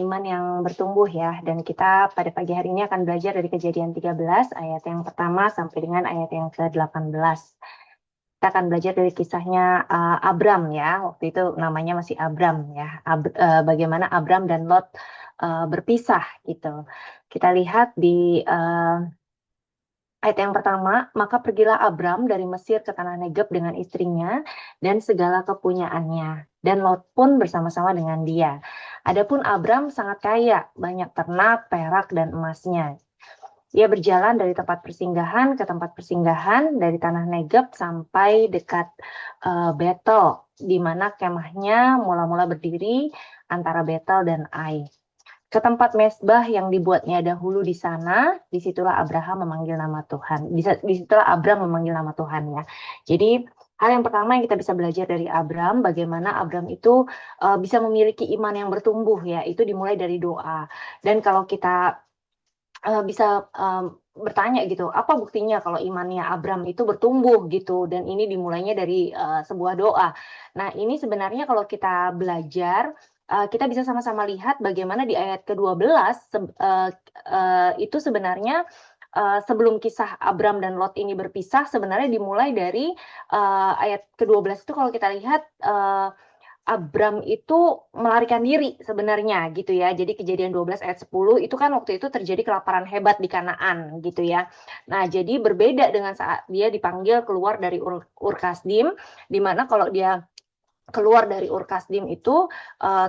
iman yang bertumbuh ya, dan kita pada pagi hari ini akan belajar dari Kejadian 13 ayat yang pertama sampai dengan ayat yang ke-18. Kita akan belajar dari kisahnya Abram ya, waktu itu namanya masih Abram ya, bagaimana Abram dan Lot berpisah gitu. Kita lihat di ayat yang pertama, maka pergilah Abram dari Mesir ke tanah Negeb dengan istrinya dan segala kepunyaannya. Dan Lot pun bersama-sama dengan dia. Adapun Abram sangat kaya, banyak ternak, perak, dan emasnya. Ia berjalan dari tempat persinggahan ke tempat persinggahan, dari tanah Negeb sampai dekat Betel, di mana kemahnya mula-mula berdiri antara Betel dan Ai. Ke tempat mesbah yang dibuatnya dahulu di sana, disitulah Abraham memanggil nama Tuhan. Disitulah Abram memanggil nama Tuhan ya. Jadi hal yang pertama yang kita bisa belajar dari Abram, bagaimana Abram itu bisa memiliki iman yang bertumbuh ya, itu dimulai dari doa. Dan kalau kita bisa bertanya gitu, apa buktinya kalau imannya Abram itu bertumbuh gitu, dan ini dimulainya dari sebuah doa. Nah ini sebenarnya kalau kita belajar, kita bisa sama-sama lihat bagaimana di ayat ke-12 itu sebenarnya sebelum kisah Abram dan Lot ini berpisah, sebenarnya dimulai dari ayat ke-12 itu kalau kita lihat Abram itu melarikan diri sebenarnya gitu ya. Jadi Kejadian 12 ayat 10 itu kan waktu itu terjadi kelaparan hebat di Kanaan gitu ya. Nah, jadi berbeda dengan saat dia dipanggil keluar dari Ur Kasdim, di mana kalau dia keluar dari Ur Kasdim itu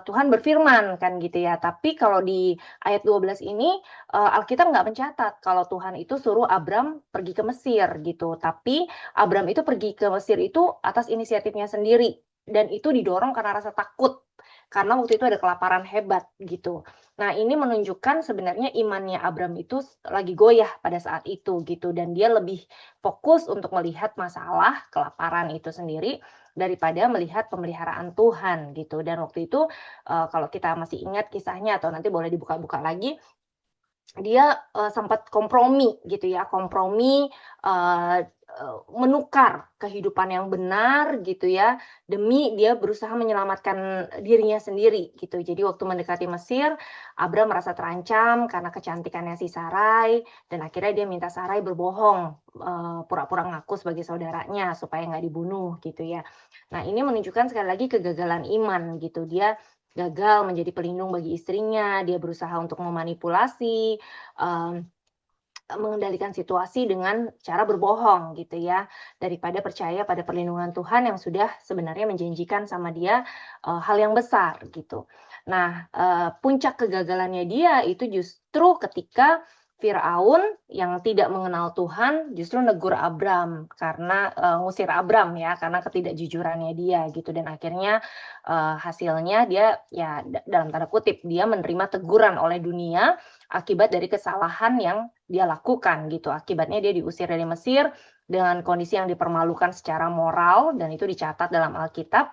Tuhan berfirman kan gitu ya. Tapi kalau di ayat 12 ini Alkitab nggak mencatat kalau Tuhan itu suruh Abram pergi ke Mesir gitu. Tapi Abram itu pergi ke Mesir itu atas inisiatifnya sendiri, dan itu didorong karena rasa takut. Karena waktu itu ada kelaparan hebat gitu. Nah, ini menunjukkan sebenarnya imannya Abram itu lagi goyah pada saat itu gitu, dan dia lebih fokus untuk melihat masalah kelaparan itu sendiri daripada melihat pemeliharaan Tuhan gitu. Dan waktu itu kalau kita masih ingat kisahnya atau nanti boleh dibuka-buka lagi, dia sempat kompromi gitu ya, kompromi menukar kehidupan yang benar gitu ya, demi dia berusaha menyelamatkan dirinya sendiri gitu. Jadi waktu mendekati Mesir, Abram merasa terancam karena kecantikannya si Sarai, dan akhirnya dia minta Sarai berbohong, pura-pura ngaku sebagai saudaranya supaya nggak dibunuh gitu ya. Nah ini menunjukkan sekali lagi kegagalan iman gitu. Dia gagal menjadi pelindung bagi istrinya, dia berusaha untuk memanipulasi, mengendalikan situasi dengan cara berbohong gitu ya, daripada percaya pada perlindungan Tuhan yang sudah sebenarnya menjanjikan sama dia hal yang besar gitu. Nah, puncak kegagalannya dia itu justru ketika Firaun yang tidak mengenal Tuhan justru negur Abram karena ngusir Abram ya, karena ketidakjujurannya dia gitu, dan akhirnya hasilnya dia ya dalam tanda kutip dia menerima teguran oleh dunia akibat dari kesalahan yang dia lakukan gitu. Akibatnya dia diusir dari Mesir dengan kondisi yang dipermalukan secara moral, dan itu dicatat dalam Alkitab.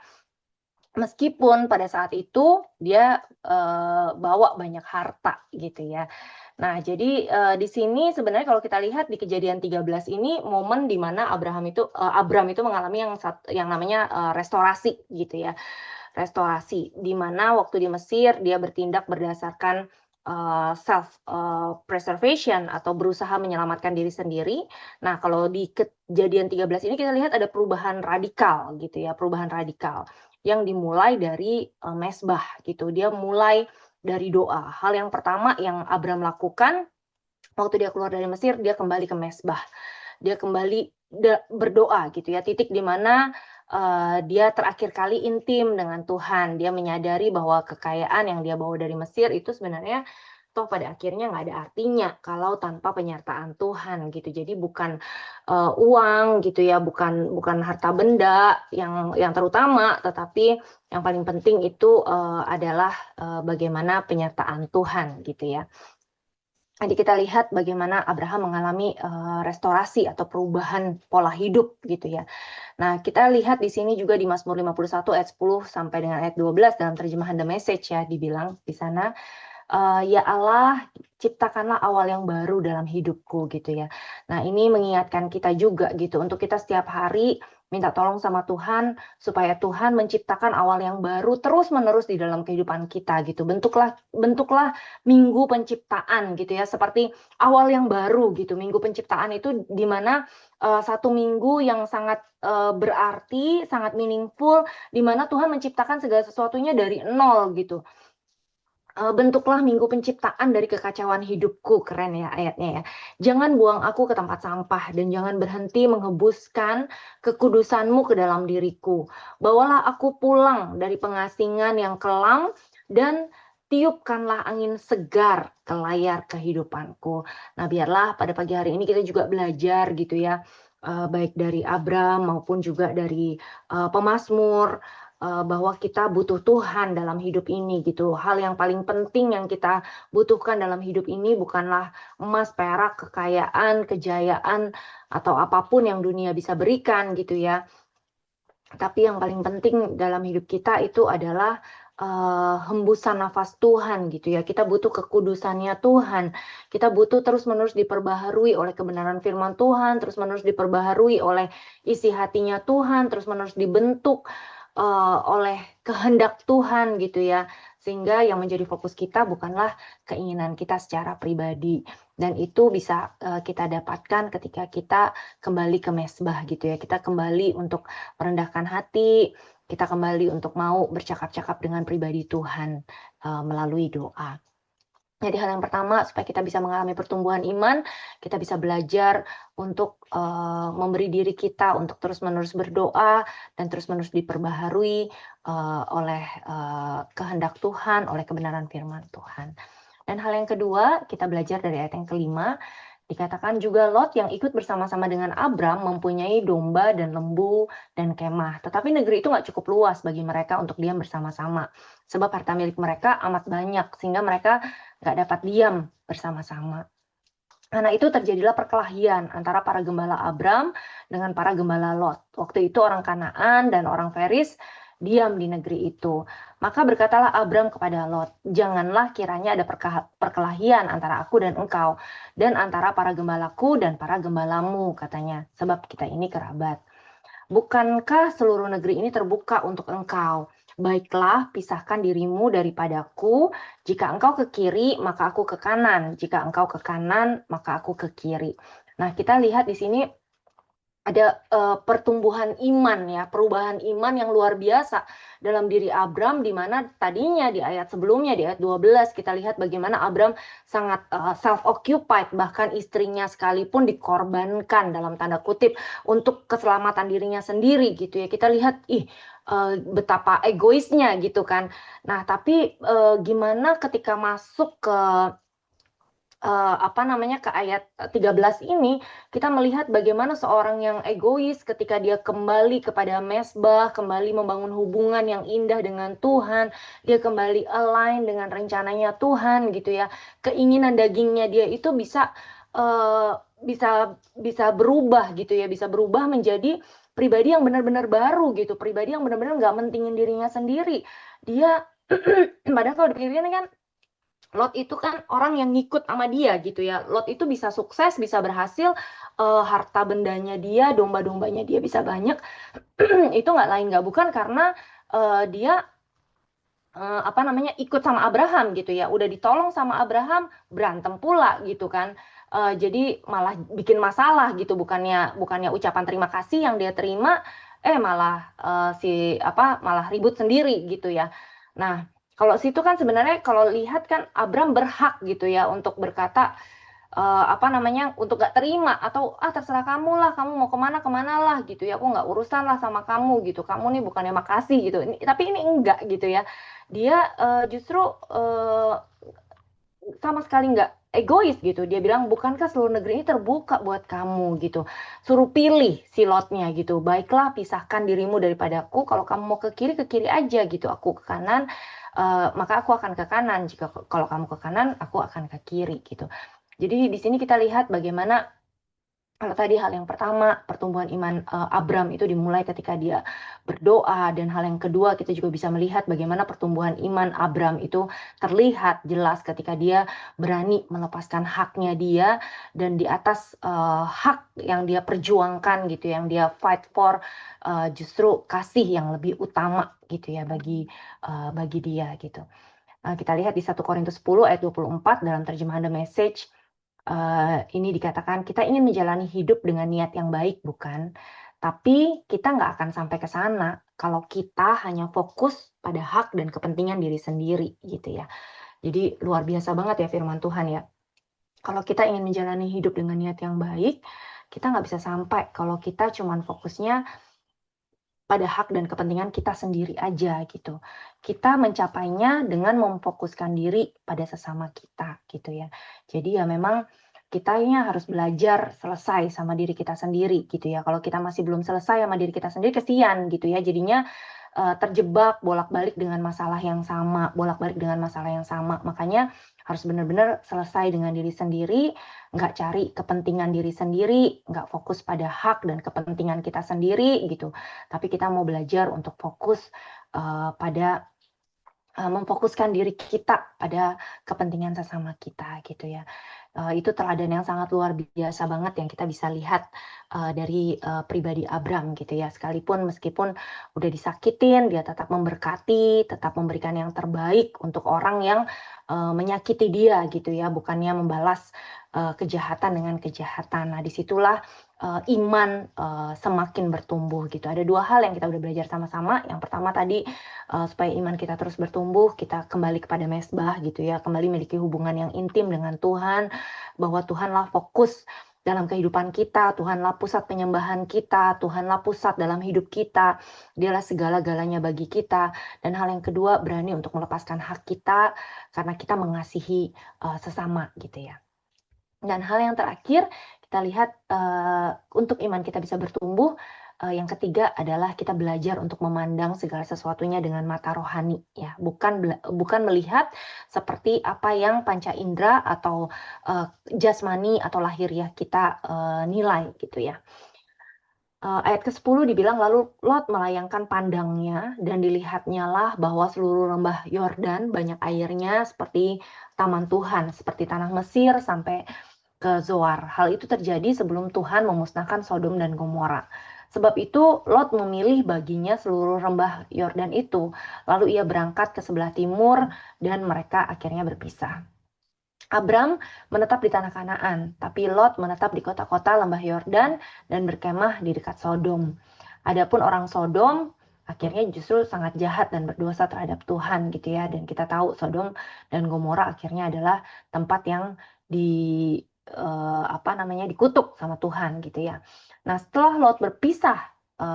Meskipun pada saat itu dia bawa banyak harta gitu ya. Nah, jadi di sini sebenarnya kalau kita lihat di Kejadian 13 ini momen di mana Abram itu mengalami yang namanya restorasi gitu ya. Restorasi di mana waktu di Mesir dia bertindak berdasarkan self preservation atau berusaha menyelamatkan diri sendiri. Nah, kalau di Kejadian 13 ini kita lihat ada perubahan radikal gitu ya, perubahan radikal yang dimulai dari mesbah gitu. Dia mulai dari doa. Hal yang pertama yang Abram lakukan waktu dia keluar dari Mesir, dia kembali ke mesbah. Dia kembali berdoa gitu ya, titik di mana dia terakhir kali intim dengan Tuhan. Dia menyadari bahwa kekayaan yang dia bawa dari Mesir itu sebenarnya toh pada akhirnya nggak ada artinya kalau tanpa penyertaan Tuhan gitu. Jadi bukan uang gitu ya, bukan harta benda yang terutama, tetapi yang paling penting itu adalah bagaimana penyertaan Tuhan gitu ya. Jadi kita lihat bagaimana Abraham mengalami restorasi atau perubahan pola hidup gitu ya. Nah, kita lihat di sini juga di Mazmur 51 ayat 10 sampai dengan ayat 12 dalam terjemahan The Message ya, dibilang di sana, ya Allah, ciptakanlah awal yang baru dalam hidupku gitu ya. Nah, ini mengingatkan kita juga gitu untuk kita setiap hari minta tolong sama Tuhan supaya Tuhan menciptakan awal yang baru terus-menerus di dalam kehidupan kita gitu. Bentuklah minggu penciptaan gitu ya, seperti awal yang baru gitu. Minggu penciptaan itu di mana satu minggu yang sangat berarti, sangat meaningful, di mana Tuhan menciptakan segala sesuatunya dari nol gitu. Bentuklah minggu penciptaan dari kekacauan hidupku, keren ya ayatnya ya. Jangan buang aku ke tempat sampah dan jangan berhenti menghembuskan kekudusanmu ke dalam diriku. Bawalah aku pulang dari pengasingan yang kelam dan tiupkanlah angin segar ke layar kehidupanku. Nah, biarlah pada pagi hari ini kita juga belajar gitu ya, baik dari Abram maupun juga dari pemazmur, bahwa kita butuh Tuhan dalam hidup ini gitu. Hal yang paling penting yang kita butuhkan dalam hidup ini bukanlah emas, perak, kekayaan, kejayaan, atau apapun yang dunia bisa berikan gitu ya. Tapi yang paling penting dalam hidup kita itu adalah hembusan nafas Tuhan gitu ya. Kita butuh kekudusannya Tuhan. Kita butuh terus-menerus diperbaharui oleh kebenaran firman Tuhan, terus-menerus diperbaharui oleh isi hatinya Tuhan, terus-menerus dibentuk oleh kehendak Tuhan gitu ya. Sehingga yang menjadi fokus kita bukanlah keinginan kita secara pribadi. Dan itu bisa kita dapatkan ketika kita kembali ke mesbah gitu ya. Kita kembali untuk merendahkan hati, kita kembali untuk mau bercakap-cakap dengan pribadi Tuhan melalui doa. Jadi hal yang pertama supaya kita bisa mengalami pertumbuhan iman, kita bisa belajar untuk memberi diri kita untuk terus-menerus berdoa dan terus-menerus diperbaharui oleh kehendak Tuhan, oleh kebenaran firman Tuhan. Dan hal yang kedua, kita belajar dari ayat yang kelima, dikatakan juga Lot yang ikut bersama-sama dengan Abram mempunyai domba dan lembu dan kemah. Tetapi negeri itu nggak cukup luas bagi mereka untuk diam bersama-sama. Sebab harta milik mereka amat banyak, sehingga mereka nggak dapat diam bersama-sama. Karena itu terjadilah perkelahian antara para gembala Abram dengan para gembala Lot. Waktu itu orang Kanaan dan orang Feris diam di negeri itu. Maka berkatalah Abram kepada Lot, janganlah kiranya ada perkelahian antara aku dan engkau, dan antara para gembalaku dan para gembalamu, katanya, sebab kita ini kerabat. Bukankah seluruh negeri ini terbuka untuk engkau? Baiklah, pisahkan dirimu daripadaku. Jika engkau ke kiri, maka aku ke kanan. Jika engkau ke kanan, maka aku ke kiri. Nah, kita lihat di sini ada pertumbuhan iman ya, perubahan iman yang luar biasa dalam diri Abram, di mana tadinya di ayat sebelumnya, di ayat 12, kita lihat bagaimana Abram sangat self-occupied, bahkan istrinya sekalipun dikorbankan dalam tanda kutip untuk keselamatan dirinya sendiri gitu ya. Kita lihat, betapa egoisnya gitu kan. Nah, tapi gimana ketika masuk ke ke ayat 13 ini, kita melihat bagaimana seorang yang egois ketika dia kembali kepada mesbah, kembali membangun hubungan yang indah dengan Tuhan, dia kembali align dengan rencananya Tuhan gitu ya. Keinginan dagingnya dia itu bisa bisa berubah gitu ya, bisa berubah menjadi pribadi yang benar-benar baru gitu, pribadi yang benar-benar nggak mentingin dirinya sendiri. Dia padahal kalau dipikirin kan Lot itu kan orang yang ngikut sama dia gitu ya. Lot itu bisa sukses, bisa berhasil, harta bendanya dia, domba-dombanya dia bisa banyak. Itu nggak lain nggak bukan karena dia ikut sama Abraham gitu ya. Udah ditolong sama Abraham, berantem pula gitu kan. Jadi malah bikin masalah gitu. Bukannya ucapan terima kasih yang dia terima, malah malah ribut sendiri gitu ya. Nah, kalau situ kan sebenarnya kalau lihat kan Abram berhak gitu ya untuk berkata untuk gak terima atau terserah kamu lah, kamu mau kemana lah gitu ya, aku nggak urusan lah sama kamu gitu, kamu nih bukannya makasih gitu. Tapi ini enggak gitu ya, dia justru sama sekali nggak egois gitu. Dia bilang, bukankah seluruh negeri ini terbuka buat kamu gitu. Suruh pilih si Lotnya gitu. Baiklah, pisahkan dirimu daripadaku. Kalau kamu mau ke kiri aja gitu. Aku ke kanan, maka aku akan ke kanan. Jika kalau kamu ke kanan, aku akan ke kiri gitu. Jadi di sini kita lihat bagaimana Kalau tadi hal yang pertama, pertumbuhan iman Abram itu dimulai ketika dia berdoa, dan hal yang kedua kita juga bisa melihat bagaimana pertumbuhan iman Abram itu terlihat jelas ketika dia berani melepaskan haknya dia, dan di atas hak yang dia perjuangkan gitu, yang dia fight for, justru kasih yang lebih utama gitu ya bagi dia gitu. Kita lihat di 1 Korintus 10 ayat 24 dalam terjemahan The Message. Ini dikatakan, kita ingin menjalani hidup dengan niat yang baik, bukan? Tapi kita nggak akan sampai ke sana kalau kita hanya fokus pada hak dan kepentingan diri sendiri, gitu ya. Jadi luar biasa banget ya firman Tuhan ya. Kalau kita ingin menjalani hidup dengan niat yang baik, kita nggak bisa sampai kalau kita cuman fokusnya pada hak dan kepentingan kita sendiri aja gitu. Kita mencapainya dengan memfokuskan diri pada sesama kita gitu ya. Jadi ya memang kitanya harus belajar selesai sama diri kita sendiri gitu ya. Kalau kita masih belum selesai sama diri kita sendiri, kesian gitu ya. Jadinya terjebak bolak-balik dengan masalah yang sama, bolak-balik dengan masalah yang sama. Makanya harus benar-benar selesai dengan diri sendiri, nggak cari kepentingan diri sendiri, nggak fokus pada hak dan kepentingan kita sendiri gitu. Tapi kita mau belajar untuk fokus pada memfokuskan diri kita pada kepentingan sesama kita gitu ya. Itu teladan yang sangat luar biasa banget yang kita bisa lihat dari pribadi Abram gitu ya. Sekalipun meskipun udah disakitin, dia tetap memberkati, tetap memberikan yang terbaik untuk orang yang menyakiti dia gitu ya, bukannya membalas kejahatan dengan kejahatan. Nah, disitulah iman semakin bertumbuh gitu. Ada dua hal yang kita udah belajar sama-sama. Yang pertama tadi, supaya iman kita terus bertumbuh, kita kembali kepada mezbah gitu ya, kembali memiliki hubungan yang intim dengan Tuhan, bahwa Tuhanlah fokus dalam kehidupan kita, Tuhanlah pusat penyembahan kita, Tuhanlah pusat dalam hidup kita, Dialah segala-galanya bagi kita. Dan hal yang kedua, berani untuk melepaskan hak kita karena kita mengasihi sesama gitu ya. Dan hal yang terakhir, kita lihat untuk iman kita bisa bertumbuh, yang ketiga adalah kita belajar untuk memandang segala sesuatunya dengan mata rohani ya, bukan melihat seperti apa yang panca indera atau jasmani atau lahiriah kita nilai gitu ya. Ayat ke-10 dibilang, lalu Lot melayangkan pandangnya dan dilihatnyalah bahwa seluruh lembah Yordan banyak airnya seperti taman Tuhan, seperti tanah Mesir sampai ke Zoar. Hal itu terjadi sebelum Tuhan memusnahkan Sodom dan Gomora. Sebab itu Lot memilih baginya seluruh lembah Yordan itu. Lalu ia berangkat ke sebelah timur dan mereka akhirnya berpisah. Abram menetap di tanah Kanaan, tapi Lot menetap di kota-kota lembah Yordan dan berkemah di dekat Sodom. Adapun orang Sodom akhirnya justru sangat jahat dan berdosa terhadap Tuhan gitu ya. Dan kita tahu Sodom dan Gomora akhirnya adalah tempat yang dikutuk sama Tuhan gitu ya. Nah, setelah Lot berpisah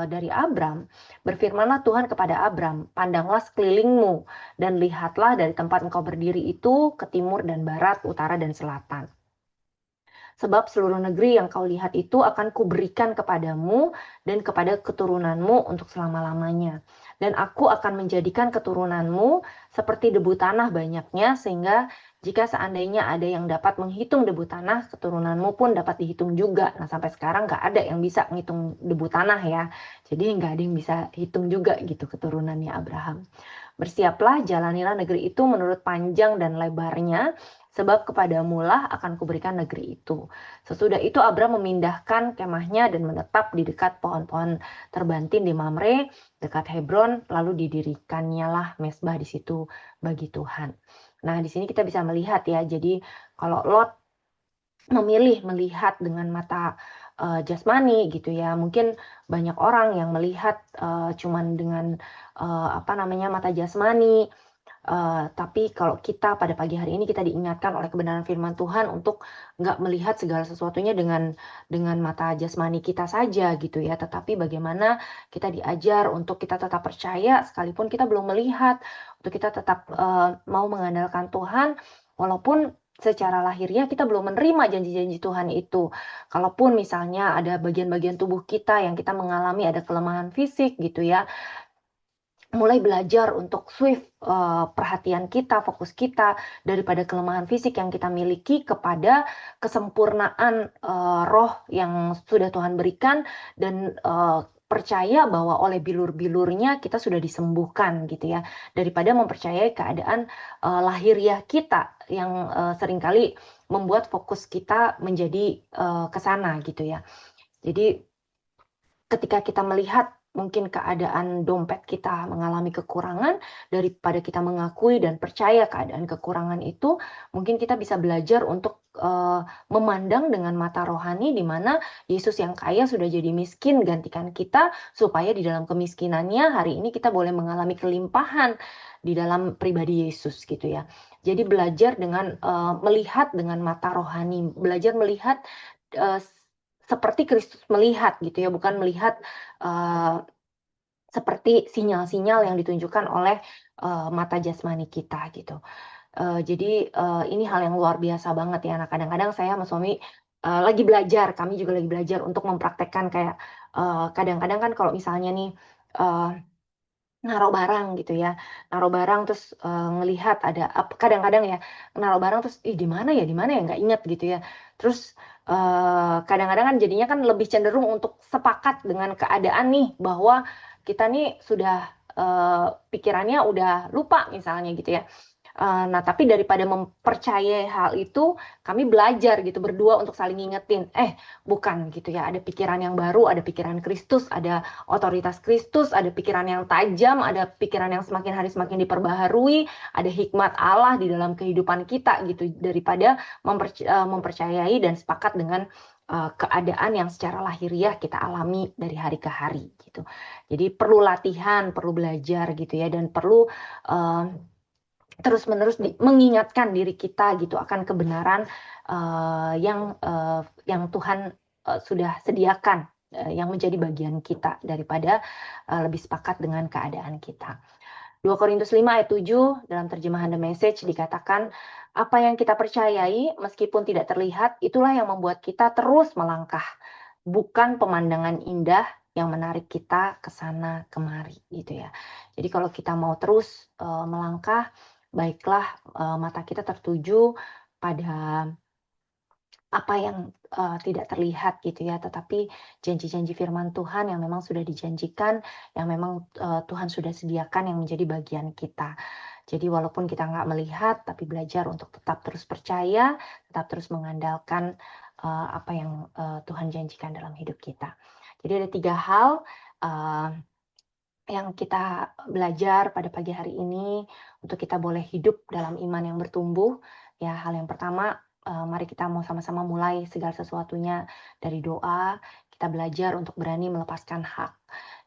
dari Abram, berfirmanlah Tuhan kepada Abram, pandanglah sekelilingmu dan lihatlah dari tempat engkau berdiri itu ke timur dan barat, utara dan selatan. Sebab seluruh negeri yang kau lihat itu akan kuberikan kepadamu dan kepada keturunanmu untuk selama-lamanya. Dan aku akan menjadikan keturunanmu seperti debu tanah banyaknya, sehingga jika seandainya ada yang dapat menghitung debu tanah, keturunanmu pun dapat dihitung juga. Nah, sampai sekarang nggak ada yang bisa menghitung debu tanah ya. Jadi nggak ada yang bisa hitung juga gitu keturunannya Abraham. Bersiaplah, jalanilah negeri itu menurut panjang dan lebarnya, sebab kepadamulah akan kuberikan negeri itu. Sesudah itu Abram memindahkan kemahnya dan menetap di dekat pohon-pohon terbantin di Mamre, dekat Hebron, lalu didirikannya lah mezbah di situ bagi Tuhan. Nah, di sini kita bisa melihat ya, jadi kalau Lot memilih melihat dengan mata jasmani gitu ya. Mungkin banyak orang yang melihat cuman dengan mata jasmani. Tapi kalau kita pada pagi hari ini kita diingatkan oleh kebenaran firman Tuhan untuk nggak melihat segala sesuatunya dengan mata jasmani kita saja gitu ya. Tetapi bagaimana kita diajar untuk kita tetap percaya sekalipun kita belum melihat, untuk kita tetap mau mengandalkan Tuhan walaupun secara lahiriah kita belum menerima janji-janji Tuhan itu. Kalaupun misalnya ada bagian-bagian tubuh kita yang kita mengalami ada kelemahan fisik gitu ya, mulai belajar untuk swift perhatian kita, fokus kita daripada kelemahan fisik yang kita miliki kepada kesempurnaan roh yang sudah Tuhan berikan dan percaya bahwa oleh bilur-bilurnya kita sudah disembuhkan gitu ya, daripada mempercayai keadaan lahiriah kita yang seringkali membuat fokus kita menjadi ke sana gitu ya. Jadi ketika kita melihat mungkin keadaan dompet kita mengalami kekurangan, daripada kita mengakui dan percaya keadaan kekurangan itu, mungkin kita bisa belajar untuk memandang dengan mata rohani di mana Yesus yang kaya sudah jadi miskin gantikan kita, supaya di dalam kemiskinannya hari ini kita boleh mengalami kelimpahan di dalam pribadi Yesus gitu ya. Jadi belajar dengan melihat dengan mata rohani, belajar melihat uh, seperti Kristus melihat gitu ya, bukan melihat seperti sinyal-sinyal yang ditunjukkan oleh mata jasmani kita gitu. Jadi ini hal yang luar biasa banget ya. Nah, kadang-kadang saya sama suami lagi belajar, kami juga lagi belajar untuk mempraktekkan kayak kadang-kadang kan kalau misalnya nih naruh barang gitu ya, naruh barang terus ngelihat ada kadang-kadang ya, naruh barang terus, "Ih, di mana ya?" Nggak inget gitu ya. Terus kadang-kadang kan jadinya kan lebih cenderung untuk sepakat dengan keadaan nih, bahwa kita nih sudah pikirannya udah lupa misalnya gitu ya. Nah, tapi daripada mempercayai hal itu, kami belajar gitu berdua untuk saling ngingetin, bukan gitu ya, ada pikiran yang baru, ada pikiran Kristus, ada otoritas Kristus, ada pikiran yang tajam, ada pikiran yang semakin hari semakin diperbaharui, ada hikmat Allah di dalam kehidupan kita gitu, daripada mempercayai dan sepakat dengan keadaan yang secara lahiriah kita alami dari hari ke hari gitu. Jadi perlu latihan, perlu belajar gitu ya, dan perlu terus-menerus mengingatkan diri kita gitu akan kebenaran yang Tuhan sudah sediakan, yang menjadi bagian kita daripada lebih sepakat dengan keadaan kita. 2 Korintus 5 ayat 7 dalam terjemahan The Message dikatakan, apa yang kita percayai meskipun tidak terlihat, itulah yang membuat kita terus melangkah, bukan pemandangan indah yang menarik kita ke sana kemari gitu ya. Jadi kalau kita mau terus melangkah, baiklah mata kita tertuju pada apa yang tidak terlihat gitu ya, tetapi janji-janji firman Tuhan yang memang sudah dijanjikan, yang memang Tuhan sudah sediakan yang menjadi bagian kita. Jadi walaupun kita nggak melihat, tapi belajar untuk tetap terus percaya, tetap terus mengandalkan apa yang Tuhan janjikan dalam hidup kita. Jadi ada 3 hal uh, yang kita belajar pada pagi hari ini untuk kita boleh hidup dalam iman yang bertumbuh. Ya, hal yang pertama, mari kita mau sama-sama mulai segala sesuatunya dari doa. Kita belajar untuk berani melepaskan hak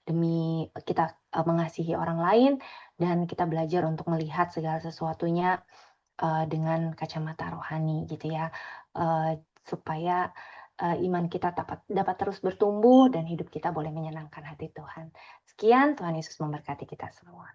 demi kita mengasihi orang lain, dan kita belajar untuk melihat segala sesuatunya dengan kacamata rohani gitu ya. Supaya iman kita dapat terus bertumbuh dan hidup kita boleh menyenangkan hati Tuhan. Sekian, Tuhan Yesus memberkati kita semua.